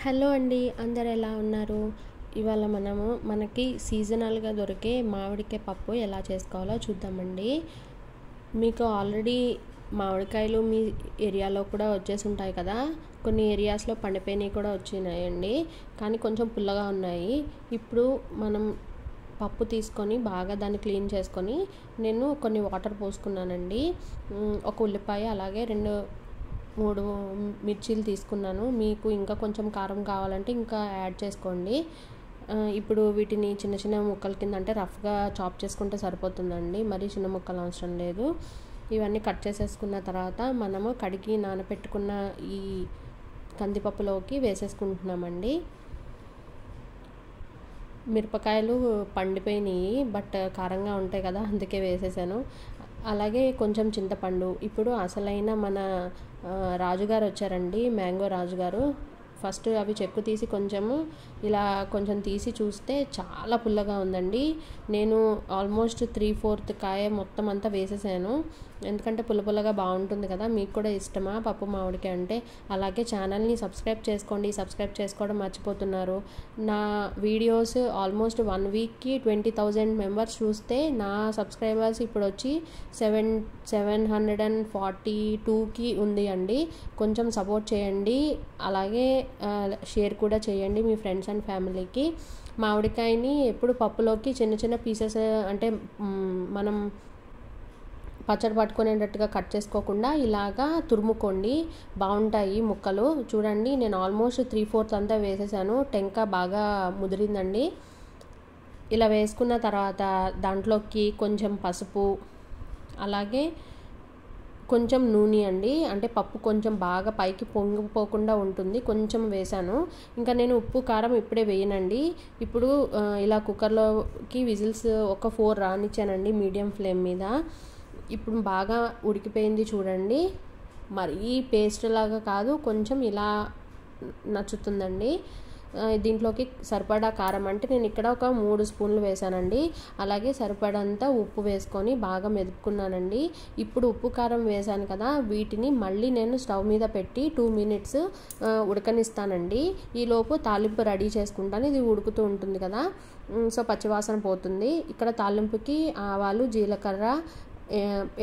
Hello అండి, అందరు ఎలా ఉన్నారు? ఇవాళ మనకి సీజనల్గా దొరికే మామిడికాయ పప్పు ఎలా చేసుకోవాలో చూద్దామండి. మీకు ఆల్రెడీ మామిడికాయలు మీ ఏరియాలో కూడా వచ్చేసి ఉంటాయి కదా. కొన్ని ఏరియాస్లో పండిపోయినవి కూడా వచ్చినాయండి, కానీ కొంచెం పుల్లగా ఉన్నాయి. ఇప్పుడు మనం పప్పు తీసుకొని బాగా దాన్ని క్లీన్ చేసుకొని నేను కొన్ని వాటర్ పోసుకున్నానండి. ఒక ఉల్లిపాయ అలాగే 2-3 మిర్చీలు తీసుకున్నాను. మీకు ఇంకా కొంచెం కారం కావాలంటే ఇంకా యాడ్ చేసుకోండి. ఇప్పుడు వీటిని చిన్న చిన్న ముక్కల కింద అంటే రఫ్గా చాప్ చేసుకుంటే సరిపోతుందండి, మరి చిన్న ముక్కలు అవసరం లేదు. ఇవన్నీ కట్ చేసేసుకున్న తర్వాత మనము కడిగి నానబెట్టుకున్న ఈ కందిపప్పులోకి వేసేసుకుంటున్నామండి. మిరపకాయలు పండిపోయినాయి, బట్ కారంగా ఉంటాయి కదా, అందుకే వేసేసాను. అలాగే కొంచెం చింతపండు. ఇప్పుడు అసలైన మన రాజుగారు వచ్చారండి, మ్యాంగో రాజుగారు. ఫస్ట్ అవి చెక్కు తీసి కొంచెం తీసి చూస్తే చాలా పుల్లగా ఉందండి. నేను ఆల్మోస్ట్ 3/4 కాయ మొత్తం అంతా వేసేసాను, ఎందుకంటే పుల్లగా బాగుంటుంది కదా. మీకు కూడా ఇష్టమా పప్పు మామిడికాయ అంటే? అలాగే ఛానల్ని సబ్స్క్రైబ్ చేసుకోండి. సబ్స్క్రైబ్ చేసుకోవడం మర్చిపోతున్నారు. నా వీడియోస్ ఆల్మోస్ట్ 1 వీక్కి 20,000 మెంబర్స్ చూస్తే నా సబ్స్క్రైబర్స్ ఇప్పుడు వచ్చి 742కి ఉంది అండి. కొంచెం సపోర్ట్ చేయండి, అలాగే షేర్ కూడా చేయండి మీ ఫ్రెండ్స్ అండ్ ఫ్యామిలీకి. మామిడికాయని ఎప్పుడు పప్పులోకి చిన్న చిన్న పీసెస్ అంటే మనం పచ్చడి పట్టుకునేటట్టుగా కట్ చేసుకోకుండా ఇలాగా తురుముకోండి, బాగుంటాయి ముక్కలు. చూడండి, నేను ఆల్మోస్ట్ 3/4 అంతా వేసేసాను. టెంక బాగా ముదిరిందండి. ఇలా వేసుకున్న తర్వాత దాంట్లోకి కొంచెం పసుపు, అలాగే కొంచెం నూనె అండి, అంటే పప్పు కొంచెం బాగా పైకి పొంగిపోకుండా ఉంటుంది, కొంచెం వేసాను. ఇంకా నేను ఉప్పు కారం ఇప్పుడే వేయనండి. ఇప్పుడు ఇలా కుక్కర్లోకి విజిల్స్ ఒక 4 రానిచ్చానండి మీడియం ఫ్లేమ్ మీద. ఇప్పుడు బాగా ఉడికిపోయింది చూడండి. మరీ పేస్ట్ లాగా కాదు, కొంచెం ఇలా నచ్చుతుందండి. దీంట్లోకి సరిపడా కారం అంటే నేను ఇక్కడ ఒక 3 స్పూన్లు వేసానండి. అలాగే సరిపడంత ఉప్పు వేసుకొని బాగా మెదుపుకున్నానండి. ఇప్పుడు ఉప్పు కారం వేసాను కదా, వీటిని మళ్ళీ నేను స్టవ్ మీద పెట్టి 2 మినిట్స్ ఉడకనిస్తానండి. ఈలోపు తాలింపు రెడీ చేసుకుంటాను. ఇది ఉడుకుతూ ఉంటుంది కదా, సో పచ్చివాసన పోతుంది. ఇక్కడ తాలింపుకి ఆవాలు, జీలకర్ర,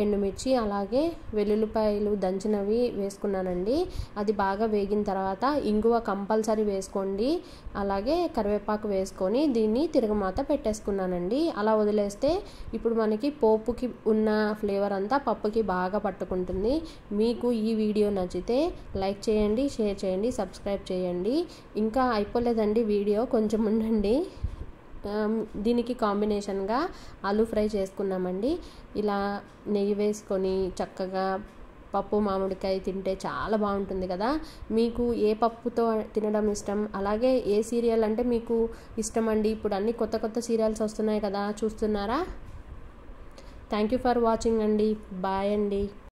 ఎండుమిర్చి, అలాగే వెల్లుల్లిపాయలు దంచినవి వేసుకున్నానండి. అది బాగా వేగిన తర్వాత ఇంగువ కంపల్సరీ వేసుకోండి, అలాగే కరివేపాకు వేసుకొని దీన్ని తిరగమాత పెట్టేసుకున్నానండి. అలా వదిలేస్తే ఇప్పుడు మనకి పోపుకి ఉన్న ఫ్లేవర్ అంతా పప్పుకి బాగా పట్టుకుంటుంది. మీకు ఈ వీడియో నచ్చితే లైక్ చేయండి, షేర్ చేయండి, సబ్స్క్రైబ్ చేయండి. ఇంకా అయిపోలేదండి వీడియో, కొంచెం ఉండండి. దీనికి కాంబినేషన్గా ఆలూ ఫ్రై చేసుకున్నామండి. ఇలా నెయ్యి వేసుకొని చక్కగా పప్పు మామిడికాయ తింటే చాలా బాగుంటుంది కదా. మీకు ఏ పప్పుతో తినడం ఇష్టం, అలాగే ఏ సీరియల్ అంటే మీకు ఇష్టం అండి? ఇప్పుడు అన్ని కొత్త సీరియల్స్ వస్తున్నాయి కదా, చూస్తున్నారా? థ్యాంక్ యూ ఫర్ వాచింగ్ అండి. బాయ్ అండి.